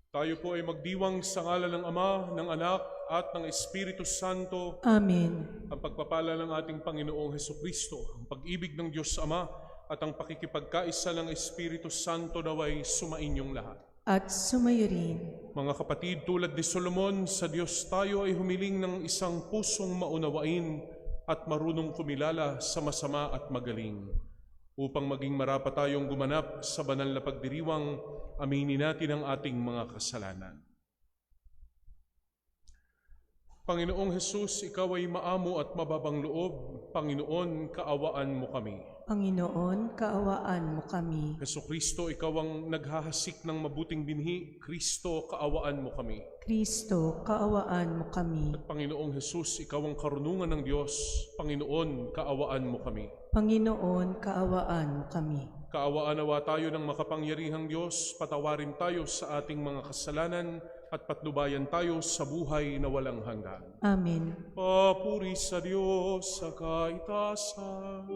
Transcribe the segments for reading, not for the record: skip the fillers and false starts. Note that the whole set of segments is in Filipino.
Tayo po ay magdiwang sa ngalan ng Ama, ng Anak, at ng Espiritu Santo. Amen. Ang pagpapala ng ating Panginoong Hesukristo, ang pag-ibig ng Diyos Ama, at ang pakikipagkaisa ng Espiritu Santo naway sumainyong lahat. At sumayo rin. Mga kapatid, tulad ni Solomon, sa Diyos tayo ay humiling ng isang pusong maunawain at marunong kumilala sa masama at magaling. Upang maging marapat tayong gumanap sa banal na pagdiriwang, aminin natin ang ating mga kasalanan. Panginoong Hesus, Ikaw ay maamo at mababang loob. Panginoon, kaawaan mo kami. Panginoon, kaawaan mo kami. Hesukristo, Ikaw ang naghahasik ng mabuting binhi. Kristo, kaawaan mo kami. Kristo, kaawaan mo kami. At Panginoong Hesus, Ikaw ang karunungan ng Diyos. Panginoon, kaawaan mo kami. Panginoon, kaawaan mo kami. Kaawaan nawa tayo ng makapangyarihang Diyos, patawarin tayo sa ating mga kasalanan at patnubayan tayo sa buhay na walang hanggan. Amen. Papuri sa Diyos sa kaitasan.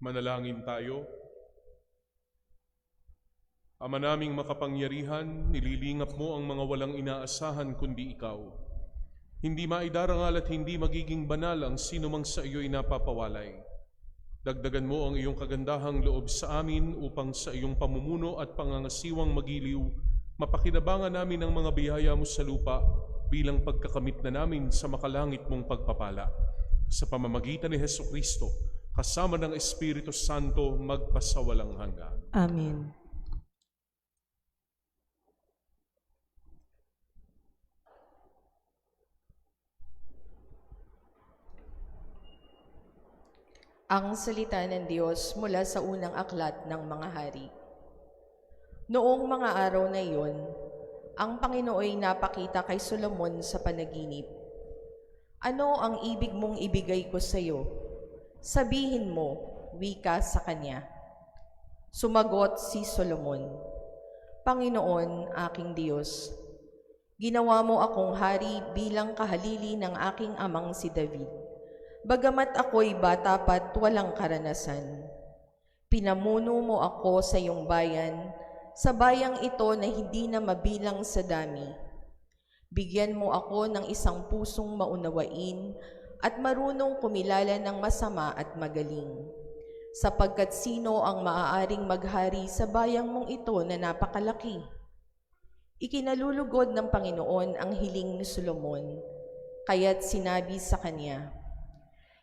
Manalangin tayo. Ama naming makapangyarihan, nililingap mo ang mga walang inaasahan kundi ikaw. Hindi maidarangal at hindi magiging banal ang sinumang sa iyo'y napapawalay. Dagdagan mo ang iyong kagandahang loob sa amin upang sa iyong pamumuno at pangangasiwang magiliw, mapakinabangan namin ang mga biyaya mo sa lupa bilang pagkakamit na namin sa makalangit mong pagpapala. Sa pamamagitan ni Hesukristo, kasama ng Espiritu Santo, magpasawalang hanggan. Amen. Ang salita ng Diyos mula sa unang aklat ng mga hari. Noong mga araw na iyon, ang Panginooy napakita kay Solomon sa panaginip. Ano ang ibig mong ibigay ko sa iyo? Sabihin mo, wika sa kanya. Sumagot si Solomon, Panginoon, aking Diyos, ginawa mo akong hari bilang kahalili ng aking amang si David. Bagamat ako'y bata pa't walang karanasan, pinamuno mo ako sa iyong bayan, sa bayang ito na hindi na mabilang sa dami. Bigyan mo ako ng isang pusong maunawain at marunong kumilala ng masama at magaling. Sapagkat sino ang maaaring maghari sa bayang mong ito na napakalaki? Ikinalulugod ng Panginoon ang hiling ni Solomon, kaya't sinabi sa kanya,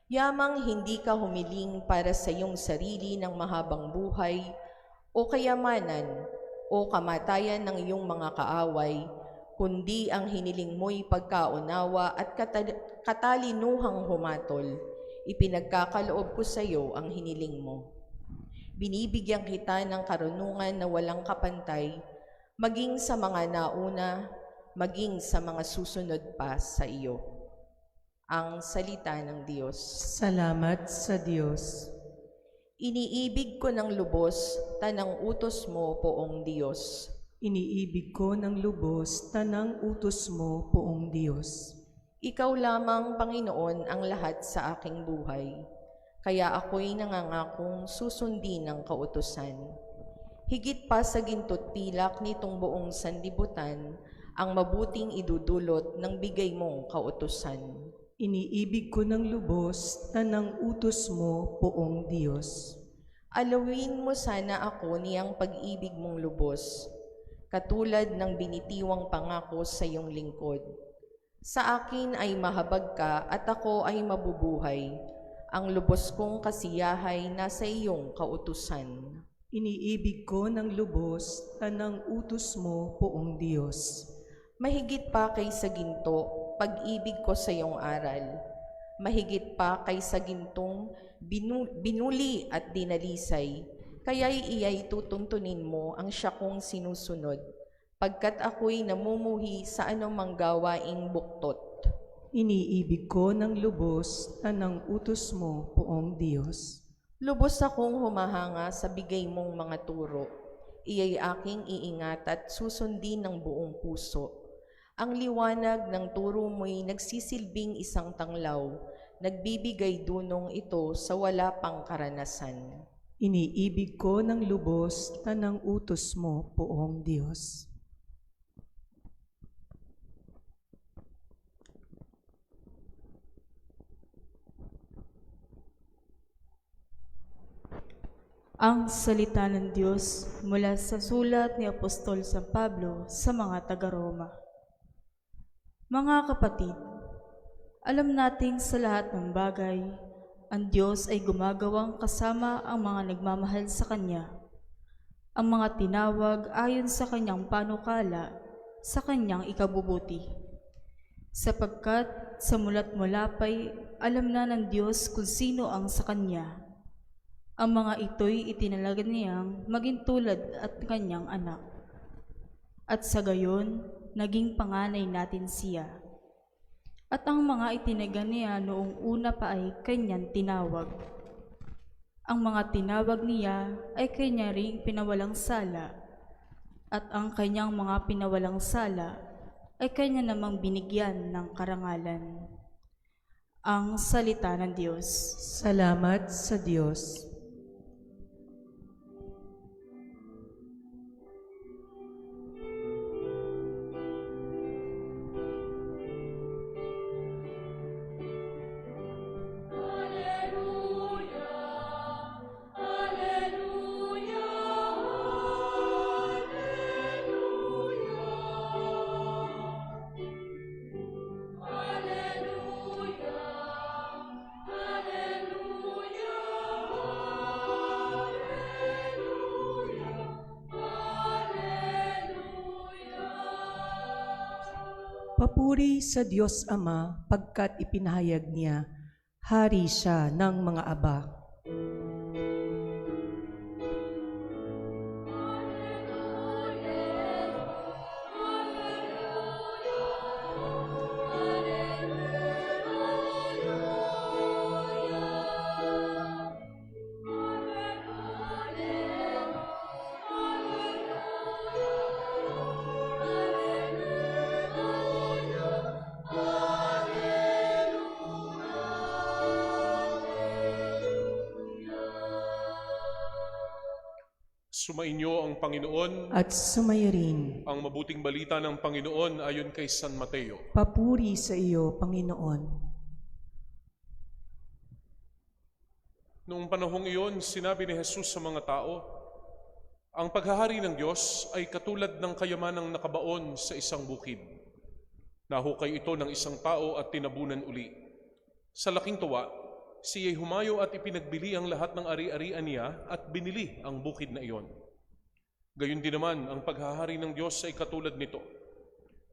Yamang hindi ka humiling para sa iyong sarili ng mahabang buhay o kayamanan o kamatayan ng iyong mga kaaway, kundi ang hiniling mo'y pagkaunawa at katalinuhang humatol. Ipinagkakaloob ko sa iyo ang hiniling mo. Binibigyan kita ng karunungan na walang kapantay, maging sa mga nauna, maging sa mga susunod pa sa iyo. Ang salita ng Diyos. Salamat sa Diyos. Iniibig ko ng lubos, tanang utos mo, Poong Diyos. Iniibig ko ng lubos, tanang utos mo, Poong Diyos. Ikaw lamang, Panginoon, ang lahat sa aking buhay. Kaya ako'y nangangakong susundin ng kautusan. Higit pa sa ginto't pilak nitong buong sanlibutan, ang mabuting idudulot ng bigay mong kautusan. Iniibig ko ng lubos, tanang utos mo, Poong Diyos. Alawin mo sana ako niyang pag-ibig mong lubos, katulad ng binitiwang pangako sa iyong lingkod. Sa akin ay mahabag ka at ako ay mabubuhay. Ang lubos kong kasiyahay nasa iyong kautusan. Iniibig ko ng lubos, tanang utos mo, Poong Diyos. Mahigit pa kaysa ginto, pag-ibig ko sa iyong aral. Mahigit pa kaysa gintong binuli at dinalisay, kaya'y iya'y tutuntunin mo ang siya kong sinusunod, pagkat ako'y namumuhi sa anumang gawaing buktot. Iniibig ko ng lubos, tanang utos mo, Poong Diyos. Lubos akong humahanga sa bigay mong mga turo, iya'y aking iingat at susundin ng buong puso. Ang liwanag ng turo mo'y nagsisilbing isang tanglaw, nagbibigay dunong ito sa wala pang karanasan. Iniibig ko ng lubos, tanang utos mo, Poong Diyos. Ang salita ng Diyos mula sa sulat ni Apostol San Pablo sa mga taga-Roma. Mga kapatid, alam nating sa lahat ng bagay, ang Diyos ay gumagawang kasama ang mga nagmamahal sa Kanya, ang mga tinawag ayon sa Kanyang panukala, sa Kanyang ikabubuti. Sapagkat sa mulat-mula pa'y alam na ng Diyos kung sino ang sa Kanya. Ang mga ito'y itinalaga niyang maging tulad at Kanyang anak. At sa gayon, naging panganay natin siya. At ang mga itinaga niya noong una pa ay Kanyang tinawag. Ang mga tinawag niya ay Kanya ring pinawalang sala, at ang Kanyang mga pinawalang sala ay Kanya namang binigyan ng karangalan. Ang salita ng Diyos. Salamat sa Diyos. Papuri sa Diyos Ama pagkat ipinahayag niya, hari siya ng mga aba. Sumainyo ang Panginoon. At sumaya rin. Ang mabuting balita ng Panginoon ayon kay San Mateo. Papuri sa iyo, Panginoon. Noong panahong iyon, sinabi ni Jesus sa mga tao, ang paghahari ng Diyos ay katulad ng kayamanang nakabaon sa isang bukid. Nahukay ito ng isang tao at tinabunan uli. Sa laking tuwa, siya'y humayo at ipinagbili ang lahat ng ari-arian niya at binili ang bukid na iyon. Gayon din naman, ang paghahari ng Diyos ay katulad nito.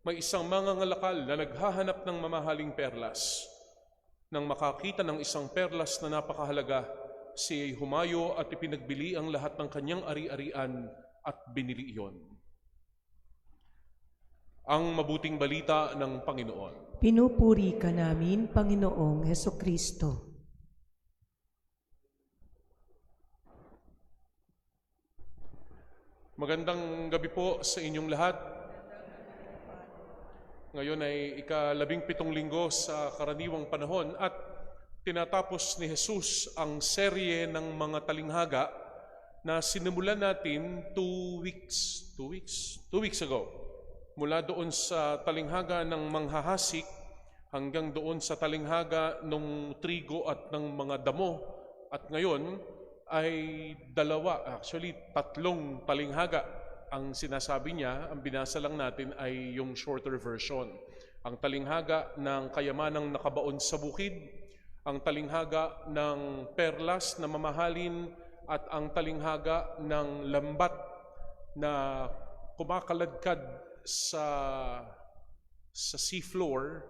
May isang mangangalakal na naghahanap ng mamahaling perlas. Nang makakita ng isang perlas na napakahalaga, siya'y humayo at ipinagbili ang lahat ng kanyang ari-arian at binili iyon. Ang mabuting balita ng Panginoon. Pinupuri ka namin, Panginoong Hesukristo. Magandang gabi po sa inyong lahat. Ngayon ay ika-17 linggo sa karaniwang panahon at tinatapos ni Jesus ang serye ng mga talinghaga na sinimulan natin 2 weeks ago. Mula doon sa talinghaga ng manghahasik hanggang doon sa talinghaga ng trigo at ng mga damo. At ngayon ay tatlong talinghaga ang sinasabi niya. Ang binasa lang natin ay yung shorter version. Ang talinghaga ng kayamanang nakabaon sa bukid, ang talinghaga ng perlas na mamahalin, at ang talinghaga ng lambat na kumakaladkad sa seafloor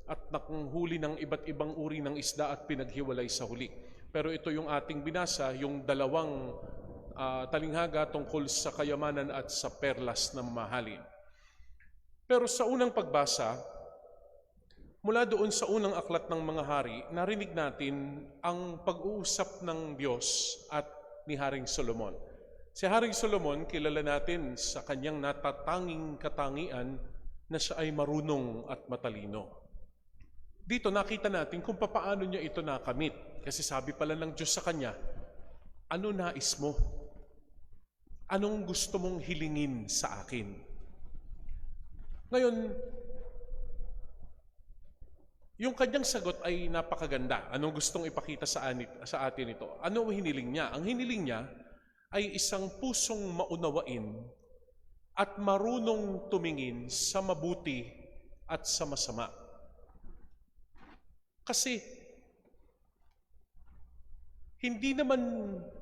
at nakunghuli ng iba't ibang uri ng isda at pinaghiwalay sa huli. Pero ito yung ating binasa, yung dalawang talinghaga tungkol sa kayamanan at sa perlas na mamahalin. Pero sa unang pagbasa, mula doon sa unang aklat ng mga hari, narinig natin ang pag-uusap ng Diyos at ni Haring Solomon. Si Haring Solomon, kilala natin sa kanyang natatanging katangian na siya ay marunong at matalino. Dito nakita natin kung papaano niya ito nakamit. Kasi sabi pala ng Diyos sa kanya, ano nais mo? Anong gusto mong hilingin sa akin? Ngayon, yung kanyang sagot ay napakaganda. Anong gustong ipakita sa atin ito? Ano ang hiniling niya? Ang hiniling niya ay isang pusong maunawain at marunong tumingin sa mabuti at sa masama. Kasi hindi naman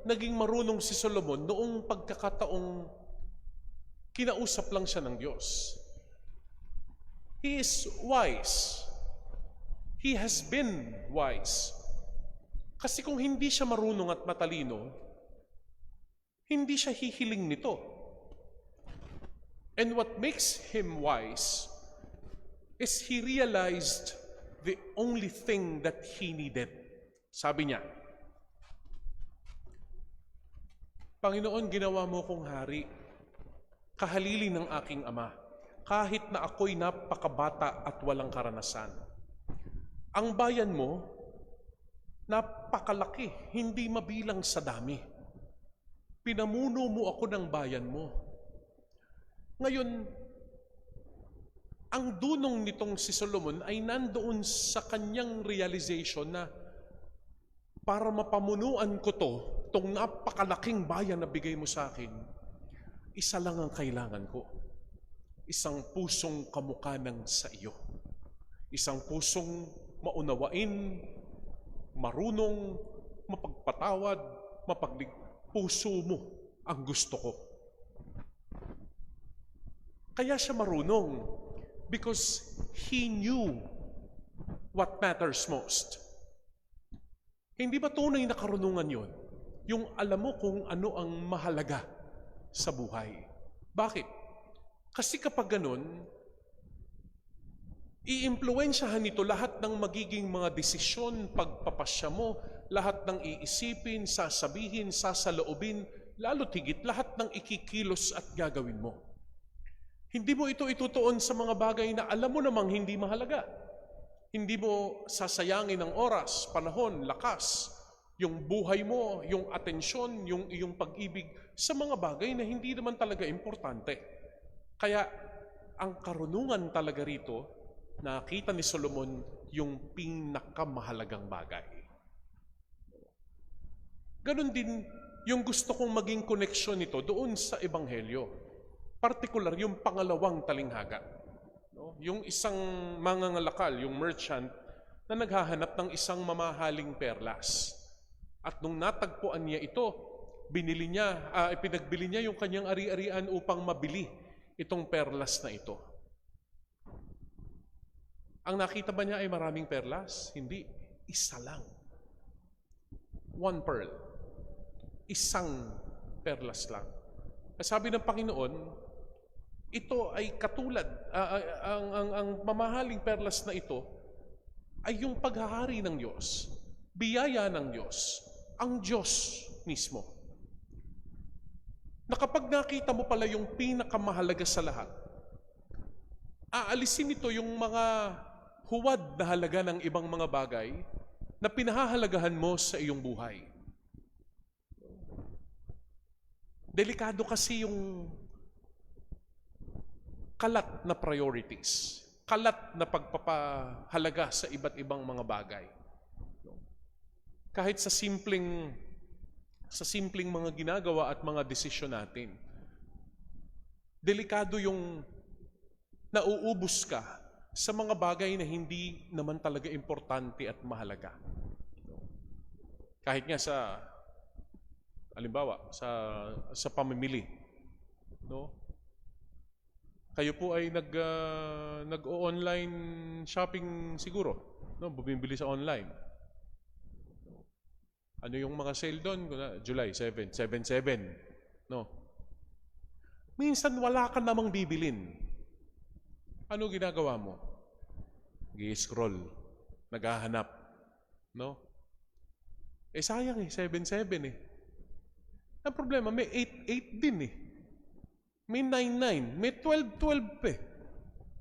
naging marunong si Solomon noong pagkakataong kinausap lang siya ng Diyos. He is wise. He has been wise. Kasi kung hindi siya marunong at matalino, hindi siya hihiling nito. And what makes him wise is he realized the only thing that he needed. Sabi niya, Panginoon, ginawa mo kong hari, kahalili ng aking ama, kahit na ako'y napakabata at walang karanasan. Ang bayan mo, napakalaki, hindi mabilang sa dami. Pinamuno mo ako ng bayan mo. Ngayon, ang dunong nitong si Solomon ay nandoon sa kanyang realization na para mapamunuan ko itong napakalaking bayan na bigay mo sa akin, isa lang ang kailangan ko. Isang pusong kamukha ng sa iyo. Isang pusong maunawain, marunong, mapagpatawad, puso mo ang gusto ko. Kaya siya marunong because He knew what matters most. Hindi ba tunay na karunungan yon? Yung alam mo kung ano ang mahalaga sa buhay. Bakit? Kasi kapag ganun, iimpluwensyahan nito lahat ng magiging mga desisyon, pagpapasya mo, lahat ng iisipin, sasabihin, sasaloobin, lalo tigit lahat ng ikikilos at gagawin mo. Hindi mo ito itutuon sa mga bagay na alam mo namang hindi mahalaga. Hindi mo sasayangin ng oras, panahon, lakas, yung buhay mo, yung atensyon, yung iyong pag-ibig sa mga bagay na hindi naman talaga importante. Kaya ang karunungan talaga rito, nakita ni Solomon yung pinakamahalagang bagay. Ganon din yung gusto kong maging koneksyon nito doon sa Ebanghelyo. Partikular yung pangalawang talinghaga. No? Yung isang mangangalakal, yung merchant, na naghahanap ng isang mamahaling perlas. At nung natagpuan niya ito, pinagbili niya yung kanyang ari-arian upang mabili itong perlas na ito. Ang nakita ba niya ay maraming perlas? Hindi. Isa lang. One pearl. Isang perlas lang. Sabi ng Panginoon, ito ay katulad, ang mamahaling perlas na ito ay yung paghahari ng Diyos, biyaya ng Diyos, ang Diyos mismo. Na kapag nakita mo pala yung pinakamahalaga sa lahat, aalisin ito yung mga huwad na halaga ng ibang mga bagay na pinahahalagahan mo sa iyong buhay. Delikado kasi yung kalat na priorities, kalat na pagpapahalaga sa iba't ibang mga bagay. Kahit sa simpleng mga ginagawa at mga desisyon natin. Delikado yung nauubos ka sa mga bagay na hindi naman talaga importante at mahalaga. Kahit nga halimbawa, sa pamimili, no? Kayo po ay nag-online shopping siguro, no? Bumibili sa online. Ano yung mga sale doon? July 7, 7/7, no? Minsan wala ka namang bibilin. Ano ginagawa mo? Nag-i-scroll, naghahanap, no? Sayang 7/7 eh. Ang problema, may 8/8 din eh. May 9/9, may 12/12 eh.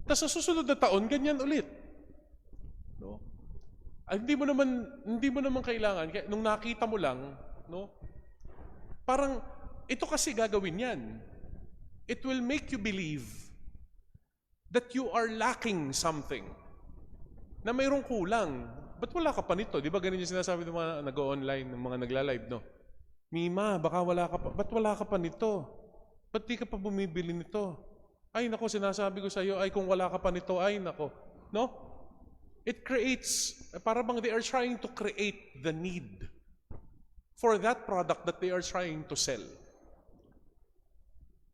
Tapos sa susunod na taon, ganyan ulit. No? Hindi mo naman kailangan, nung nakita mo lang, no? Parang, ito kasi gagawin yan. It will make you believe that you are lacking something. Na mayroong kulang. Ba't wala ka pa nito? Di ba ganun yung sinasabi ng mga nag-online, ng mga nagla-live, no? Mima, baka wala ka pa. Ba't wala ka pa nito? Ba't di ka pa bumibili nito? Ay, nako, sinasabi ko sa iyo, ay, kung wala ka pa nito, ay, nako. No? It creates, para bang they are trying to create the need for that product that they are trying to sell.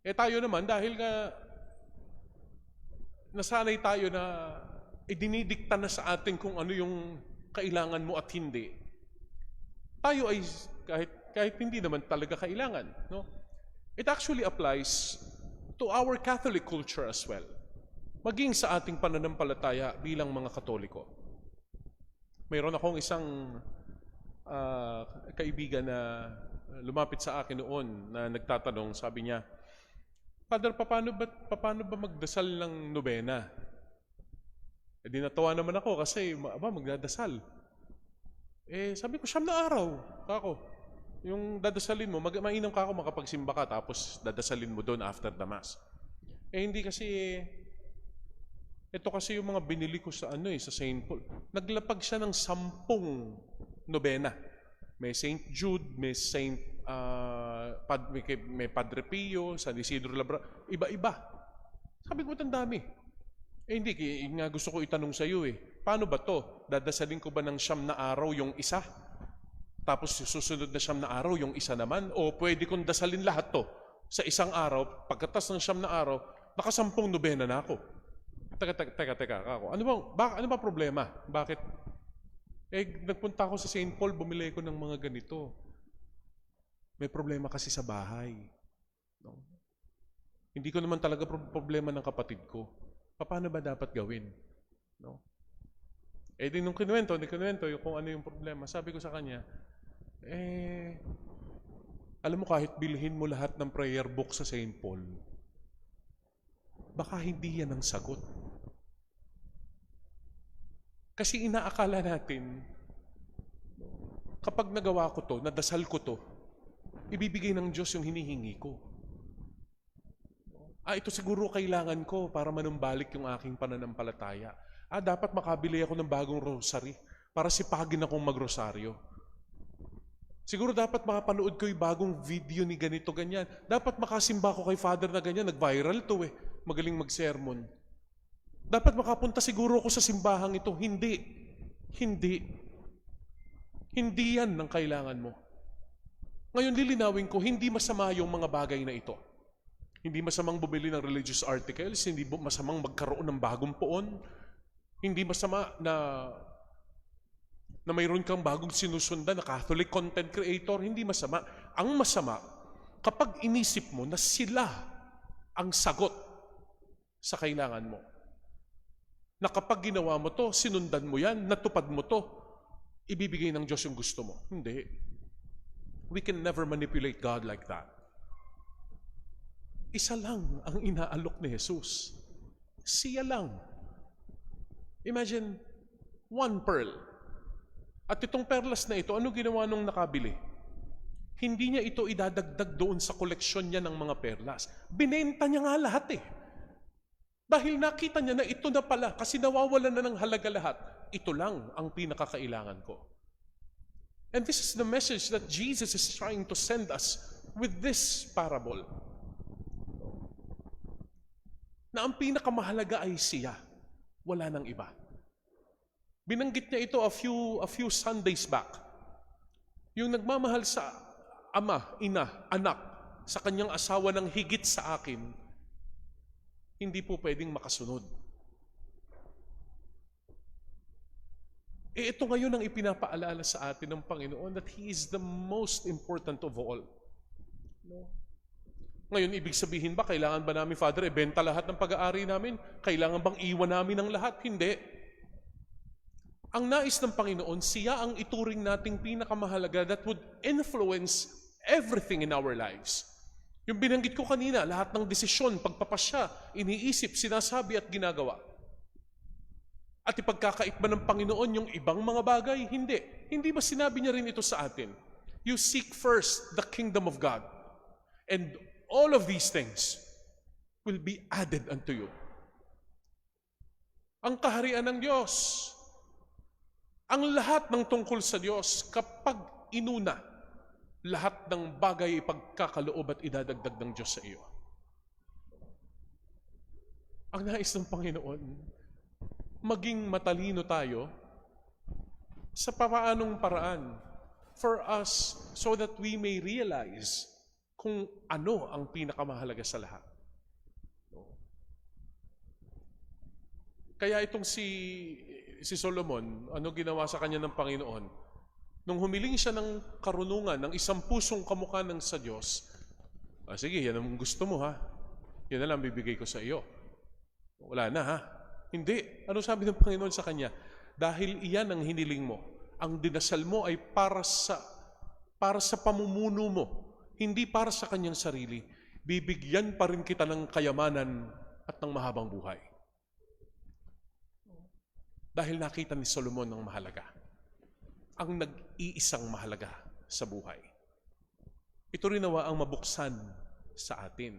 Tayo naman, dahil nga nasanay tayo na idinidikta na sa atin kung ano yung kailangan mo at hindi. Tayo ay kahit hindi naman talaga kailangan, no? It actually applies to our Catholic culture as well. Maging sa ating pananampalataya bilang mga Katoliko. Mayroon akong isang kaibigan na lumapit sa akin noon na nagtatanong, sabi niya, Father, paano ba magdasal ng nobena? Di natawa naman ako kasi magdadasal. Sabi ko, 9 na araw, kako. Yung dadasalin mo, mainam ka ako makapagsimba ka, tapos dadasalin mo doon after the Mass. Hindi kasi, ito kasi yung mga binili ko sa sa St. Paul. Naglapag siya ng 10 nobena. May St. Jude, may may Padre Pio, San Isidro Labra, iba-iba. Sabi ko, ang dami. Hindi, nga gusto ko itanong sa iyo paano ba to? Dadasalin ko ba ng 9 na araw yung isa? Tapos susunod na 9 na araw yung isa naman? O pwede kong dasalin lahat to sa isang araw, pagkatas ng 9 na araw, naka 10 nobena na ako. Teka. Ako. Ano ba problema? Bakit? Nagpunta ako sa St. Paul, bumili ko ng mga ganito. May problema kasi sa bahay. No? Hindi ko naman talaga problema ng kapatid ko. Paano ba dapat gawin? No? Nung kinuwento kung ano yung problema, sabi ko sa kanya, alam mo kahit bilhin mo lahat ng prayer book sa St. Paul, baka hindi yan ang sagot. Kasi inaakala natin, kapag nagawa ko to, nadasal ko to, ibibigay ng Diyos yung hinihingi ko. Ito siguro kailangan ko para manumbalik yung aking pananampalataya. Dapat makabili ako ng bagong rosary para sipagin akong magrosaryo. Siguro dapat makapanood ko yung bagong video ni ganito, ganyan. Dapat makasimba ko kay Father na ganyan. Nag-viral to Magaling mag-sermon. Dapat makapunta siguro ako sa simbahang ito. Hindi. Hindi yan ang kailangan mo. Ngayon lilinawin ko, hindi masama yung mga bagay na ito. Hindi masamang bumili ng religious articles, hindi masamang magkaroon ng bagong poon, hindi masama na mayroon kang bagong sinusundan na Catholic content creator, hindi masama. Ang masama, kapag inisip mo na sila ang sagot sa kailangan mo. Na kapag ginawa mo to, sinundan mo yan, natupad mo to, ibibigay ng Diyos yung gusto mo. Hindi. We can never manipulate God like that. Isa lang ang inaalok ni Jesus. Siya lang. Imagine, one pearl. At itong perlas na ito, ano ginawa nung nakabili? Hindi niya ito idadagdag doon sa koleksyon niya ng mga perlas. Binenta niya nga lahat Dahil nakita niya na ito na pala, kasi nawawalan na ng halaga lahat, ito lang ang pinakakailangan ko. And this is the message that Jesus is trying to send us with this parable. Na ang pinakamahalaga ay siya. Wala nang iba. Binanggit niya ito a few Sundays back. Yung nagmamahal sa ama, ina, anak, sa kanyang asawa ng higit sa akin, hindi po pwedeng makasunod. Ito ngayon ang ipinapaalala sa atin ng Panginoon that He is the most important of all. No? Ngayon, ibig sabihin ba, kailangan ba namin, Father, ibenta lahat ng pag-aari namin? Kailangan bang iwan namin ang lahat? Hindi. Ang nais ng Panginoon, siya ang ituring nating pinakamahalaga that would influence everything in our lives. Yung binanggit ko kanina, lahat ng desisyon, pagpapasya, iniisip, sinasabi at ginagawa. At ipagkakait ba ng Panginoon yung ibang mga bagay? Hindi. Hindi ba sinabi niya rin ito sa atin? You seek first the kingdom of God, and all of these things will be added unto you. Ang kaharian ng Diyos, ang lahat ng tungkol sa Diyos, kapag inuna, lahat ng bagay ipagkakaloob at idadagdag ng Diyos sa iyo. Ang nais ng Panginoon, maging matalino tayo sa paanong paraan for us so that we may realize kung ano ang pinakamahalaga sa lahat. Kaya itong si Solomon, ano ginawa sa kanya ng Panginoon? Nung humiling siya ng karunungan, ng isang pusong kamukha ng sa Diyos, sige, yan ang gusto mo ha. Yan na lang bibigay ko sa iyo. Wala na ha. Hindi. Ano sabi ng Panginoon sa kanya? Dahil iyan ang hiniling mo. Ang dinasal mo ay para sa pamumuno mo. Hindi para sa kanyang sarili. Bibigyan pa rin kita ng kayamanan at ng mahabang buhay. Dahil nakita ni Solomon ang mahalaga. Ang nag-iisang mahalaga sa buhay. Ito rin nawa ang mabuksan sa atin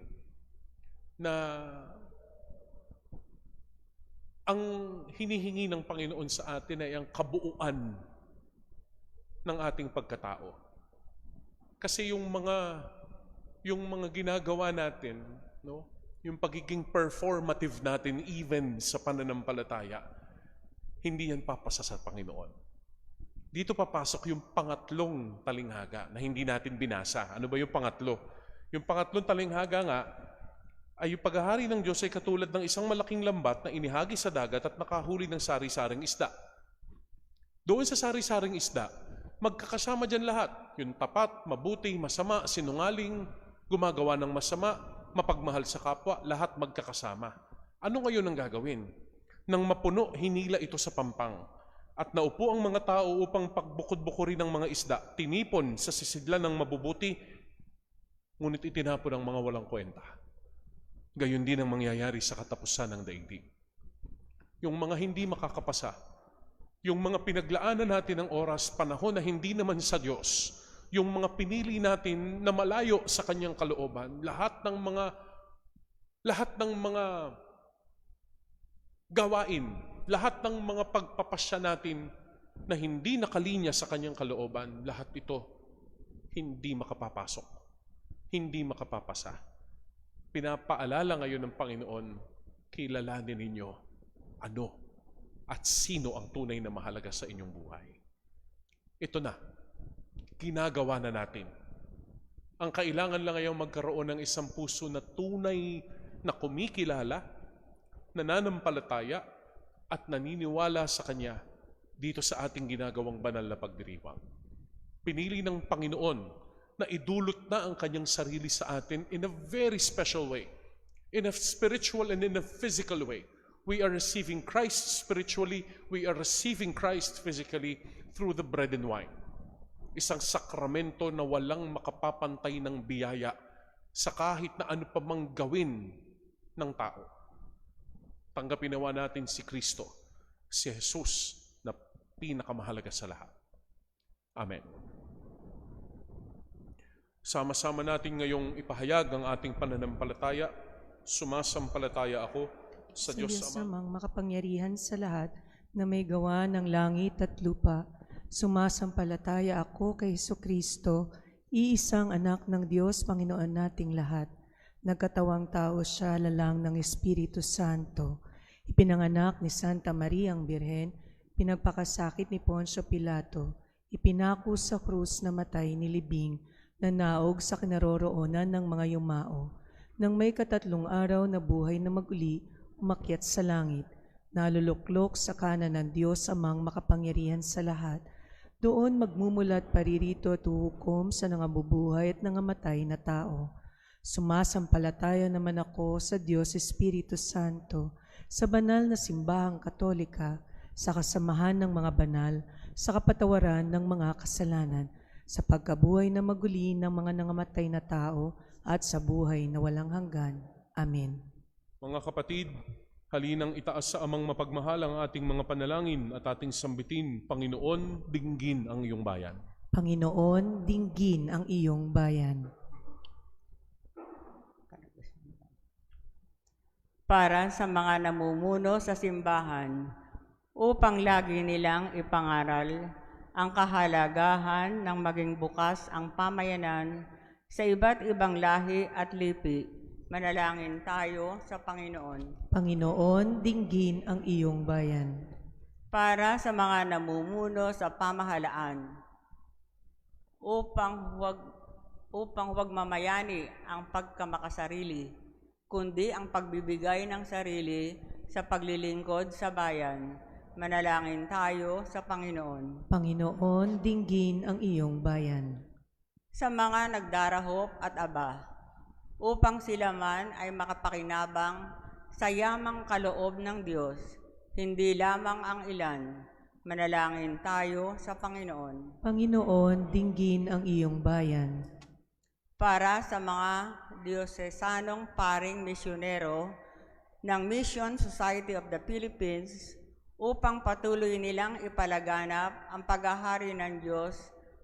na ang hinihingi ng Panginoon sa atin ay ang kabuuan ng ating pagkatao. Kasi yung mga ginagawa natin, no, yung pagiging performative natin even sa pananampalataya, hindi yan papasa sa Panginoon. Dito papasok yung pangatlong talinghaga na hindi natin binasa. Ano ba yung pangatlo? Yung pangatlong talinghaga nga ay yung paghahari ng Diyos ay katulad ng isang malaking lambat na inihagi sa dagat at nakahuli ng sari-saring isda. Doon sa sari-saring isda, magkakasama dyan lahat. Yung tapat, mabuti, masama, sinungaling, gumagawa ng masama, mapagmahal sa kapwa, lahat magkakasama. Ano ngayon ang gagawin? Nang mapuno, hinila ito sa pampang. At naupo ang mga tao upang pagbukod-bukurin ng mga isda, tinipon sa sisidlan ng mabubuti, ngunit itinapon ang mga walang kwenta. Gayon din ang mangyayari sa katapusan ng daigdig. Yung mga hindi makakapasa, yung mga pinaglaanan natin ng oras, panahon na hindi naman sa Diyos, yung mga pinili natin na malayo sa Kanyang kalooban, lahat ng mga gawain, lahat ng mga pagpapasya natin na hindi nakalinya sa Kanyang kalooban, lahat ito hindi makapapasok, hindi makapapasa. Pinapaalala ngayon ng Panginoon, kilalanin ninyo ano at sino ang tunay na mahalaga sa inyong buhay. Ito na, ginagawa na natin. Ang kailangan lang ngayon magkaroon ng isang puso na tunay na kumikilala, nananampalataya, at naniniwala sa Kanya dito sa ating ginagawang banal na pagdiriwang. Pinili ng Panginoon na idulot na ang Kanyang sarili sa atin in a very special way, in a spiritual and in a physical way. We are receiving Christ spiritually, we are receiving Christ physically through the bread and wine. Isang sakramento na walang makapapantay ng biyaya sa kahit na ano pa mang gawin ng tao. Tanggapin nawa natin si Kristo, si Jesus, na pinakamahalaga sa lahat. Amen. Sama-sama natin ngayong ipahayag ang ating pananampalataya. Sumasampalataya ako sa Diyos Ama, Amang makapangyarihan sa lahat na may gawa ng langit at lupa. Sumasampalataya ako kay Jesucristo, iisang anak ng Diyos, Panginoon nating lahat. Nagkatawang tao siya, lalang ng Espiritu Santo. Ipinanganak ni Santa Maria ang Birhen, pinagpakasakit ni Poncio Pilato, ipinako sa krus na matay ni libing, nanaog sa kinaroroonan ng mga yumao. Nang may 3 araw na buhay na maguli, umakyat sa langit, naluluklok sa kanan ng Diyos Amang makapangyarihan sa lahat. Doon magmumulat paririto at uhukom sa nangabubuhay at nangamatay na tao. Sumasampalataya naman ako sa Diyos Espiritu Santo, sa banal na simbahang katolika, sa kasamahan ng mga banal, sa kapatawaran ng mga kasalanan, sa pagkabuhay na maguli ng mga nangamatay na tao, at sa buhay na walang hanggan. Amen. Mga kapatid, halinang itaas sa Amang mapagmahal ang ating mga panalangin at ating sambitin, Panginoon, dinggin ang iyong bayan. Panginoon, dinggin ang iyong bayan. Para sa mga namumuno sa simbahan, upang lagi nilang ipangaral ang kahalagahan ng maging bukas ang pamayanan sa iba't ibang lahi at lipi. Manalangin tayo sa Panginoon. Panginoon, dinggin ang iyong bayan. Para sa mga namumuno sa pamahalaan, upang huwag mamayani ang pagkamakasarili, kundi ang pagbibigay ng sarili sa paglilingkod sa bayan. Manalangin tayo sa Panginoon. Panginoon, dinggin ang iyong bayan. Sa mga nagdarahop at aba, upang sila man ay makapakinabang sa yamang kaloob ng Diyos, hindi lamang ang ilan. Manalangin tayo sa Panginoon. Panginoon, dinggin ang iyong bayan. Para sa mga diocesanong paring misyonero ng Mission Society of the Philippines, upang patuloy nilang ipalaganap ang paghahari ng Diyos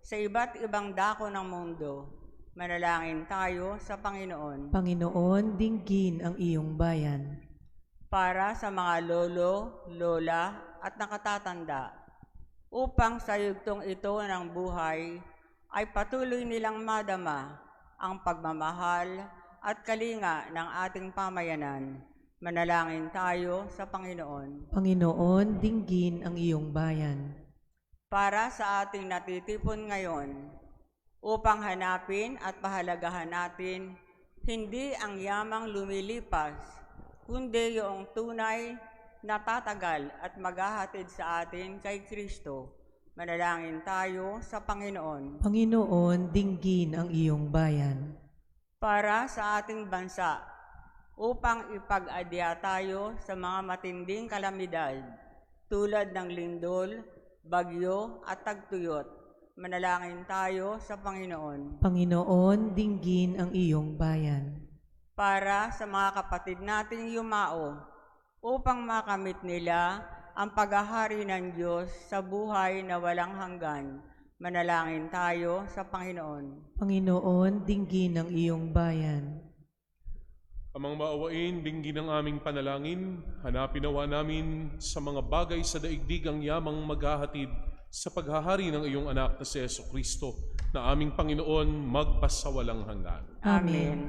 sa iba't ibang dako ng mundo. Manalangin tayo sa Panginoon. Panginoon, dinggin ang iyong bayan. Para sa mga lolo, lola at nakatatanda, upang sa yugtong ito ng buhay ay patuloy nilang madama ang pagmamahal at kalinga ng ating pamayanan. Manalangin tayo sa Panginoon. Panginoon, dinggin ang iyong bayan. Para sa ating natitipon ngayon, upang hanapin at pahalagahan natin hindi ang yamang lumilipas, kundi yung tunay na tatagal at maghahatid sa atin kay Kristo. Manalangin tayo sa Panginoon. Panginoon, dinggin ang iyong bayan. Para sa ating bansa, upang ipag-adya tayo sa mga matinding kalamidad tulad ng lindol, bagyo at tagtuyot. Manalangin tayo sa Panginoon. Panginoon, dinggin ang iyong bayan. Para sa mga kapatid nating yumao, upang makamit nila ang paghahari ng Diyos sa buhay na walang hanggan. Manalangin tayo sa Panginoon. Panginoon, dinggin ang iyong bayan. Amang maawain, dinggin ang aming panalangin, hanapin nawa namin sa mga bagay sa daigdig ang yamang maghahatid sa paghahari ng iyong anak na si Jesucristo, na aming Panginoon magpasawalang hanggan. Amen.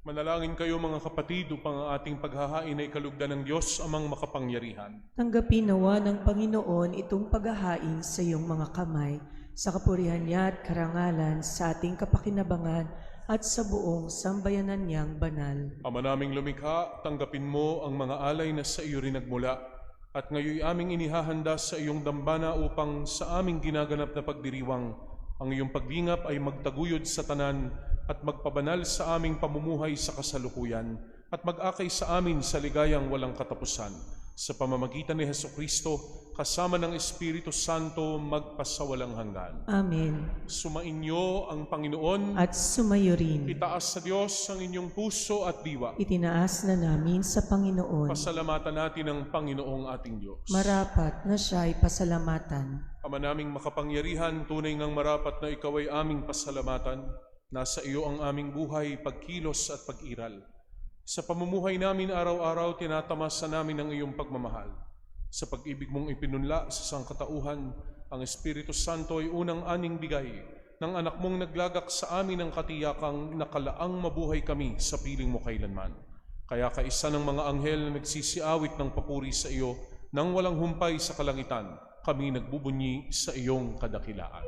Manalangin kayo mga kapatid upang ang ating paghahain ay kalugdan ng Diyos amang makapangyarihan. Tanggapin nawa ng Panginoon itong paghahain sa iyong mga kamay, sa kapurihan niya at karangalan, sa ating kapakinabangan at sa buong sambayanan niyang banal. Ama naming lumikha, tanggapin mo ang mga alay na sa iyo rin nagmula, at ngayon aming inihahanda sa iyong dambana upang sa aming ginaganap na pagdiriwang, ang iyong paglingap ay magtaguyod sa tanan at magpabanal sa aming pamumuhay sa kasalukuyan at mag-akay sa amin sa ligayang walang katapusan. Sa pamamagitan ni Jesucristo, kasama ng Espiritu Santo, magpasawalang hanggan. Amen. Sumainyo ang Panginoon. At sumayo rin. Itaas sa Diyos ang inyong puso at diwa. Itinaas na namin sa Panginoon. Pasalamatan natin ang Panginoong ating Diyos. Marapat na siya'y pasalamatan. Ama naming makapangyarihan, tunay ngang marapat na ikaw ay aming pasalamatan. Nasa iyo ang aming buhay, pagkilos at pag-iral. Sa pamumuhay namin araw-araw, tinatamasa namin ang iyong pagmamahal. Sa pag-ibig mong ipinunla sa sangkatauhan, ang Espiritu Santo ay unang aning bigay ng anak mong naglagak sa amin ang katiyakang nakalaang mabuhay kami sa piling mo kailanman. Kaya kaisa ng mga anghel na nagsisiawit ng papuri sa iyo, nang walang humpay sa kalangitan, kami nagbubunyi sa iyong kadakilaan.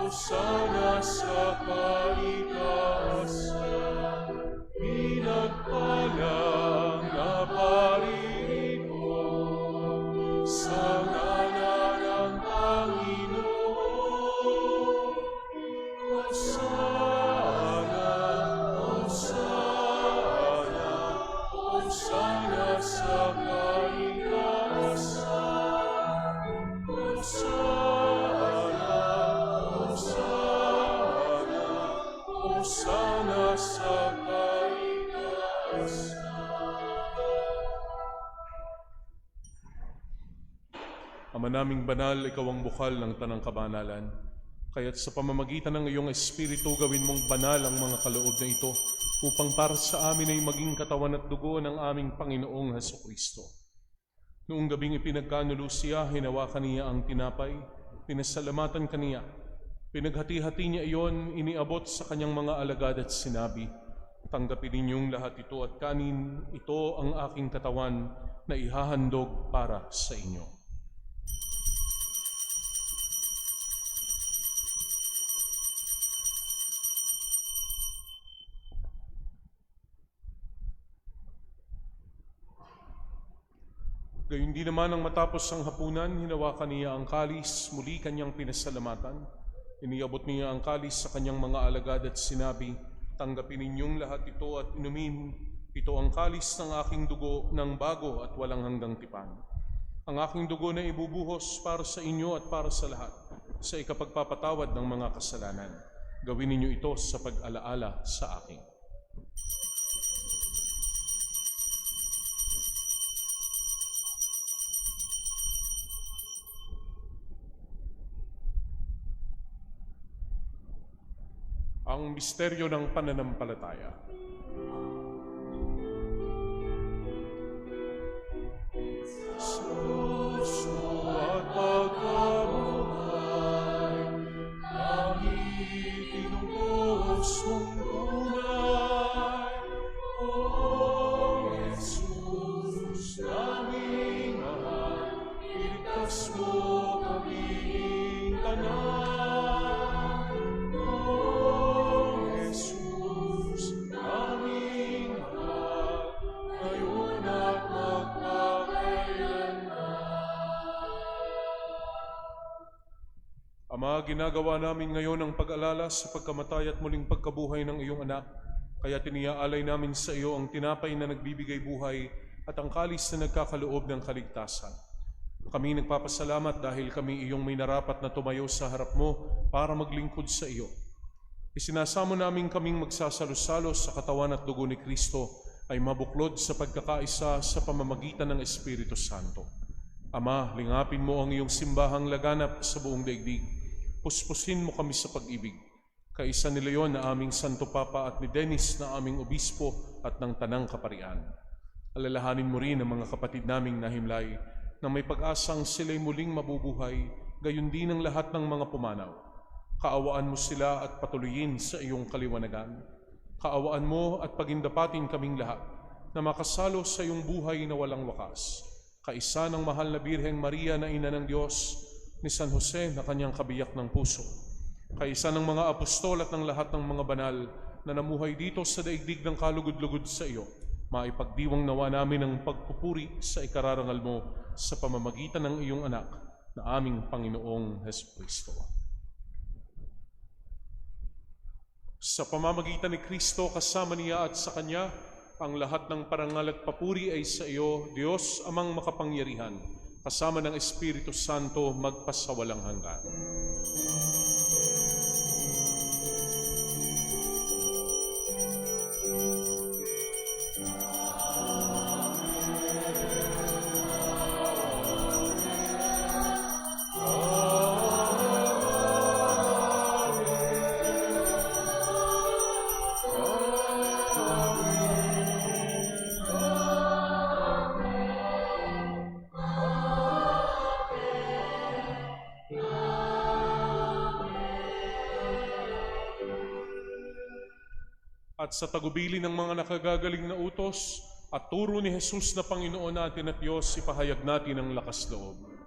Sana sa kaitaasan, pinagpalang na paririto sa ngalan ng Panginoon. Hosana, Hosana, Hosana sa kaitaasan, Hosana. Hosana sa kaitaasan. Ama naming banal, ikaw ang bukal ng tanang kabanalan. Kaya't sa pamamagitan ng iyong Espiritu, gawin mong banal ang mga kaloob na ito, upang para sa amin ay maging katawan at dugo ng aming Panginoong Hesukristo. Noong gabing ipinagkanulo siya, hinawakan niya ang tinapay, pinasalamatan kaniya. Pinaghati-hati niya iyon, iniabot sa kanyang mga alagad at sinabi, "Tanggapin ninyong lahat ito at kanin, ito ang aking katawan na ihahandog para sa inyo." Gayun din naman ang matapos ang hapunan, hinawakan niya ang kalis, muli kanyang pinasalamatan. Iniabot niya ang kalis sa kanyang mga alagad at sinabi, "Tanggapin ninyong lahat ito at inumin. Ito ang kalis ng aking dugo ng bago at walang hanggang tipan. Ang aking dugo na ibubuhos para sa inyo at para sa lahat, sa ikapagpapatawad ng mga kasalanan. Gawin ninyo ito sa pag-alaala sa akin." Ang misteryo ng pananampalataya. Sa puso at pagkabuhay, langit inutos mong tunay. O Jesus, naming mahal, iligtas mo kaming tanan. Ama, ginagawa namin ngayon ang pag-alala sa pagkamatay at muling pagkabuhay ng iyong anak. Kaya tiniaalay namin sa iyo ang tinapay na nagbibigay buhay at ang kalis na nagkakaloob ng kaligtasan. Kami nagpapasalamat dahil kami iyong may narapat na tumayo sa harap mo para maglingkod sa iyo. Isinasamo namin kaming magsasalo-salo sa katawan at dugo ni Kristo ay mabuklod sa pagkakaisa sa pamamagitan ng Espiritu Santo. Ama, lingapin mo ang iyong simbahang laganap sa buong daigdig. Puspusin mo kami sa pag-ibig. Kaisa ni Leon na aming Santo Papa at ni Dennis na aming Obispo at ng Tanang Kaparian. Alalahanin mo rin ang mga kapatid naming nahimlay na may pag-asang sila'y muling mabubuhay, gayon din ang lahat ng mga pumanaw. Kaawaan mo sila at patuloyin sa iyong kaliwanagan. Kaawaan mo at pagindapatin kaming lahat na makasalo sa iyong buhay na walang wakas. Kaisa ng mahal na Birheng Maria na Ina ng Diyos, ni San Jose na kanyang kabiyak ng puso, kaisa ng mga apostol at ng lahat ng mga banal na namuhay dito sa daigdig ng kalugod-lugod sa iyo, maipagdiwang nawa namin ang pagpupuri sa ikararangal mo sa pamamagitan ng iyong anak na aming Panginoong Hesukristo. Sa pamamagitan ni Kristo kasama niya at sa Kanya, ang lahat ng parangal at papuri ay sa iyo, Diyos amang makapangyarihan, kasama ng Espiritu Santo magpasawalang hanggan. At sa tagubili ng mga nakagagaling na utos at turo ni Jesus na Panginoon natin at Diyos, ipahayag natin ang lakas loob.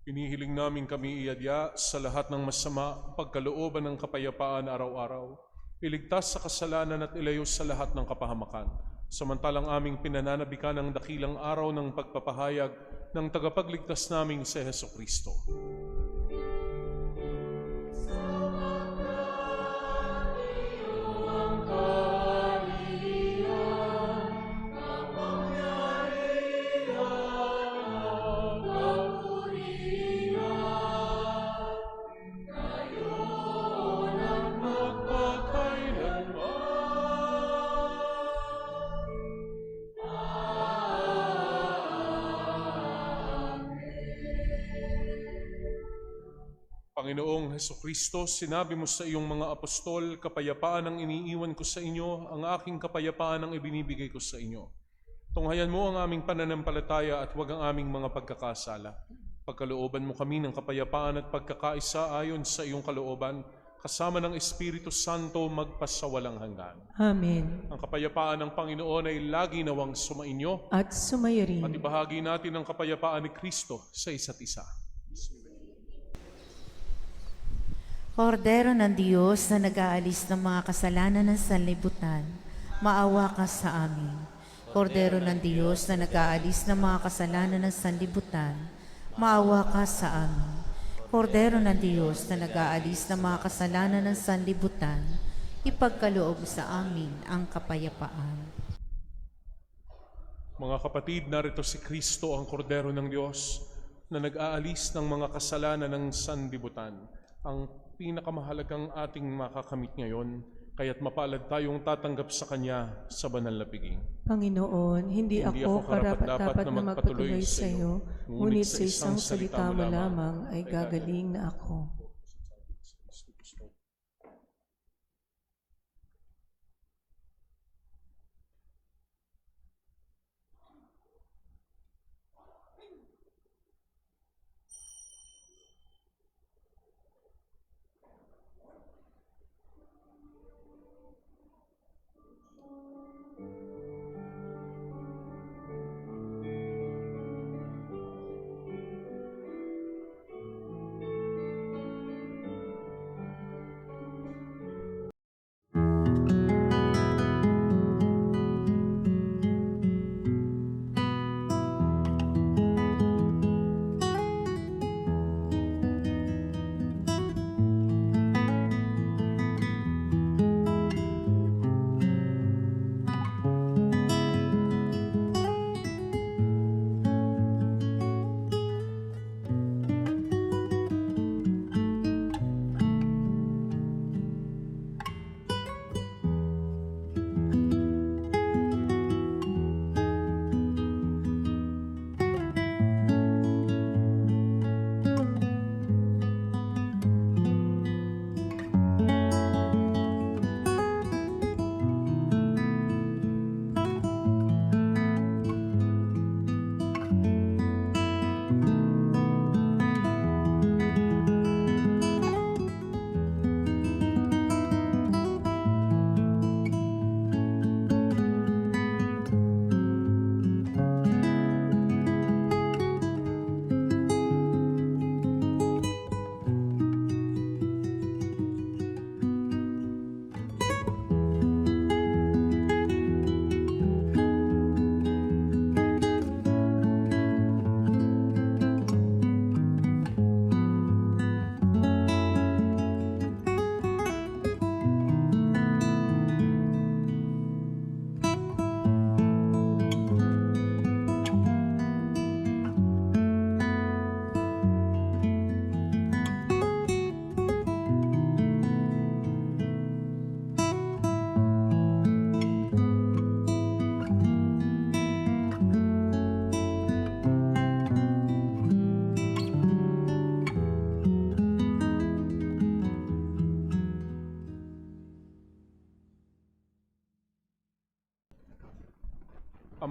Inihiling namin kami iadya sa lahat ng masama, pagkalooban ng kapayapaan araw-araw, iligtas sa kasalanan at ilayo sa lahat ng kapahamakan. Samantalang aming pinananabikan ang dakilang araw ng pagpapahayag ng tagapagligtas naming si Hesukristo. Panginoong Hesukristo, sinabi mo sa iyong mga apostol, kapayapaan ang iniiwan ko sa inyo, ang aking kapayapaan ang ibinibigay ko sa inyo. Tunghayan mo ang aming pananampalataya at huwag ang aming mga pagkakasala. Pagkalooban mo kami ng kapayapaan at pagkakaisa ayon sa iyong kalooban, kasama ng Espiritu Santo magpasawalang hanggan. Amen. Ang kapayapaan ng Panginoon ay lagi nawang sumainyo At sumayo rin. at ibahagi natin ang kapayapaan ni Kristo sa isa't isa. Kordero ng Diyos na nag-aalis ng mga kasalanan ng sanlibutan, maawa ka sa amin. Kordero ng Diyos na nag-aalis ng mga kasalanan ng sanlibutan, maawa ka sa amin. Kordero ng Diyos na nag-aalis ng mga kasalanan ng sanlibutan, ipagkaloob sa amin ang kapayapaan. Mga kapatid, narito si Kristo ang Kordero ng Diyos na nag-aalis ng mga kasalanan ng sanlibutan. Ang pinakamahalagang ating makakamit ngayon, kaya't mapalad tayong tatanggap sa Kanya sa banal na piging. Panginoon, hindi ako karapat-dapat na magpatuloy sa iyo, ngunit sa isang salita mo lamang ay gagaling na ako.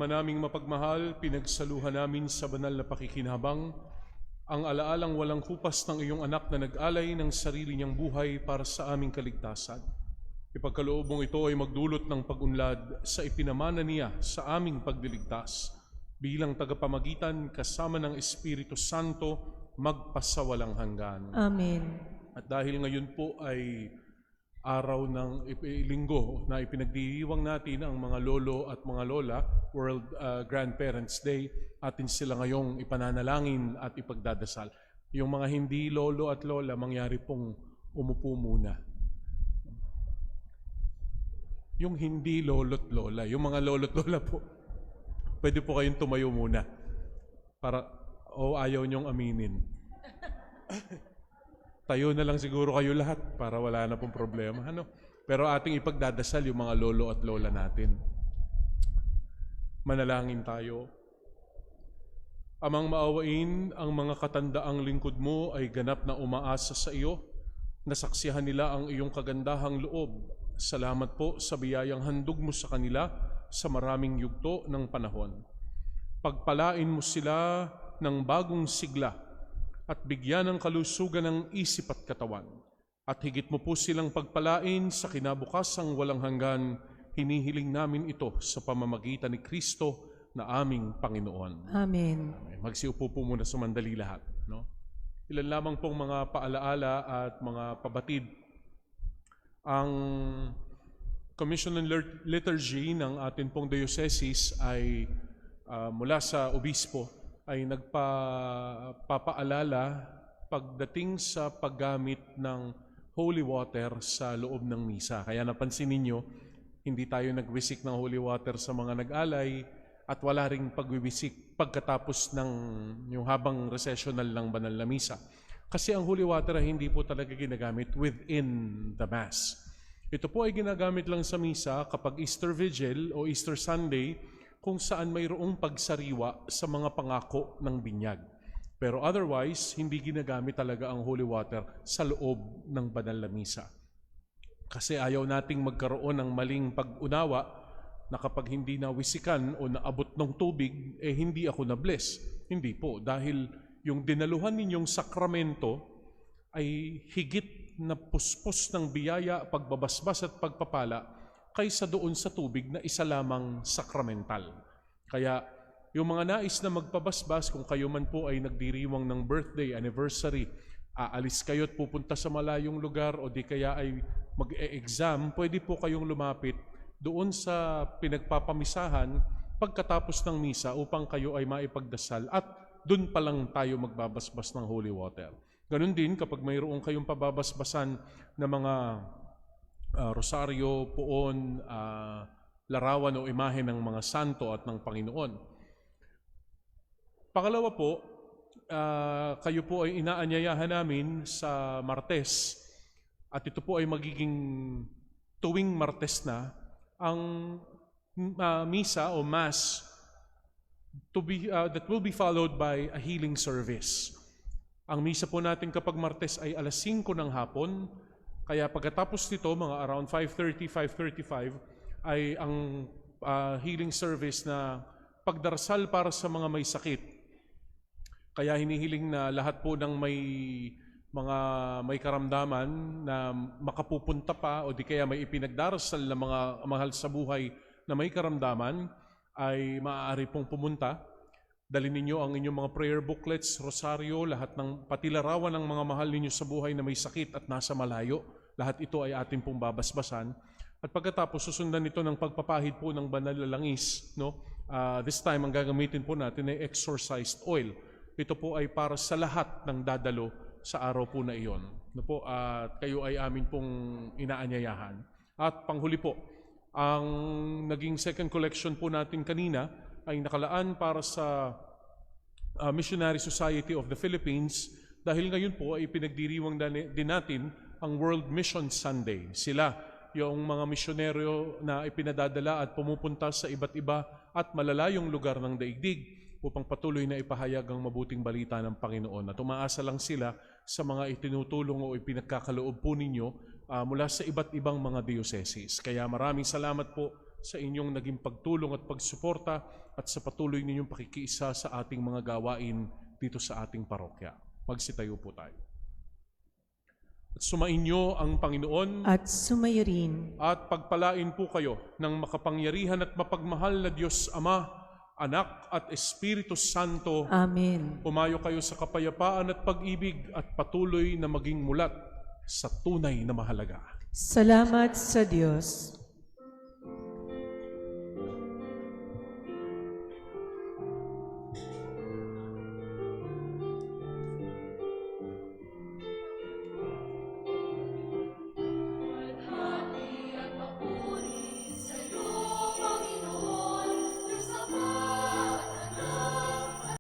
Ama naming mapagmahal, pinagsaluhan namin sa banal na pakikinabang ang alaalang walang kupas ng iyong anak na nag-alay ng sarili niyang buhay para sa aming kaligtasan. Ipagkaloob mong ito ay magdulot ng pag-unlad sa ipinamana niya sa aming pagdiligtas bilang tagapamagitan kasama ng Espiritu Santo magpasawalang hanggan. Amen. At dahil ngayon po ay araw ng linggo na ipinagdiriwang natin ang mga lolo at mga lola, World Grandparents Day, atin sila ngayong ipananalangin at ipagdadasal. Yung mga hindi lolo at lola, mangyari pong umupo muna. Yung hindi lolo't lola, yung mga lolo't lola po, pwede po kayong tumayo muna. Para, ayaw niyong aminin. Tayo na lang siguro kayo lahat para wala na pong problema. Pero ating ipagdadasal yung mga lolo at lola natin. Manalangin tayo. Amang maawain, ang mga katandaang lingkod mo ay ganap na umaasa sa iyo. Nasaksihan nila ang iyong kagandahang loob. Salamat po sa biyayang handog mo sa kanila sa maraming yugto ng panahon. Pagpalain mo sila ng bagong sigla at bigyan ng kalusugan ng isip at katawan. At higit mo po silang pagpalain sa kinabukasang walang hanggan, hinihiling namin ito sa pamamagitan ni Kristo na aming Panginoon. Amen. Magsiupo po muna sa mandali lahat. No? Ilan lamang pong mga paalaala at mga pabatid. Ang Commission on Liturgy ng atin pong diocese ay mula sa obispo ay nagpapaalala pagdating sa paggamit ng holy water sa loob ng misa. Kaya napansin ninyo, hindi tayo nagwisik ng holy water sa mga nag-alay at wala ring pagwiwisik pagkatapos ng yung habang recessional ng banal na misa. Kasi ang holy water ay hindi po talaga ginagamit within the Mass. Ito po ay ginagamit lang sa misa kapag Easter Vigil o Easter Sunday, kung saan mayroong pagsariwa sa mga pangako ng binyag. Pero otherwise, hindi ginagamit talaga ang holy water sa loob ng banal na misa. Kasi ayaw nating magkaroon ng maling pag-unawa na kapag hindi nawisikan o naabot ng tubig, hindi ako na-bless. Hindi po, dahil yung dinaluhan ninyong sakramento ay higit na puspos ng biyaya, pagbabasbas at pagpapala kaysa doon sa tubig na isa lamang sakramental. Kaya yung mga nais na magpabasbas, kung kayo man po ay nagdiriwang ng birthday, anniversary, aalis kayo at pupunta sa malayong lugar o di kaya ay mag-e-exam, pwede po kayong lumapit doon sa pinagpapamisahan pagkatapos ng misa upang kayo ay maipagdasal at doon pa lang tayo magbabasbas ng holy water. Ganun din kapag mayroong kayong pababasbasan na mga rosaryo, puon, larawan o imahe ng mga santo at ng Panginoon. Pangalawa po, kayo po ay inaanyayahan namin sa Martes at ito po ay magiging tuwing Martes na ang misa o Mass that will be followed by a healing service. Ang misa po natin kapag Martes ay alas 5 ng hapon. Kaya pagkatapos nito, mga around 5:30, 5:35, ay ang healing service na pagdarasal para sa mga may sakit. Kaya hinihiling na lahat po ng may karamdaman na makapupunta pa o di kaya may ipinagdarasal na mga mahal sa buhay na may karamdaman ay maaari pong pumunta. Dalhin ninyo ang inyong mga prayer booklets, rosaryo, lahat ng pati larawan ng mga mahal ninyo sa buhay na may sakit at nasa malayo. Lahat ito ay atin pong babasbasan. At pagkatapos susundan ito ng pagpapahid po ng banal na langis, no? This time ang gagamitin po natin ay exorcised oil. Ito po ay para sa lahat ng dadalo sa araw po na iyon. No po, at kayo ay amin pong inaanyayahan. At panghuli po, ang naging second collection po natin kanina ay nakalaan para sa Missionary Society of the Philippines dahil ngayon po ay pinagdiriwang din natin ang World Mission Sunday. Sila, yung mga misyonero na ipinadadala at pumupunta sa iba't iba at malalayong lugar ng daigdig upang patuloy na ipahayag ang mabuting balita ng Panginoon. At umaasa lang sila sa mga itinutulong o ipinagkakaloob po ninyo mula sa iba't ibang mga dioceses. Kaya maraming salamat po sa inyong naging pagtulong at pagsuporta at sa patuloy ninyong pakikiisa sa ating mga gawain dito sa ating parokya. Magsitayo po tayo. At sumainyo ang Panginoon At sumayo rin at pagpalain po kayo ng makapangyarihan at mapagmahal na Diyos Ama, Anak at Espiritu Santo. Amen. Pumayo kayo sa kapayapaan at pag-ibig at patuloy na maging mulat sa tunay na mahalaga. Salamat sa Diyos.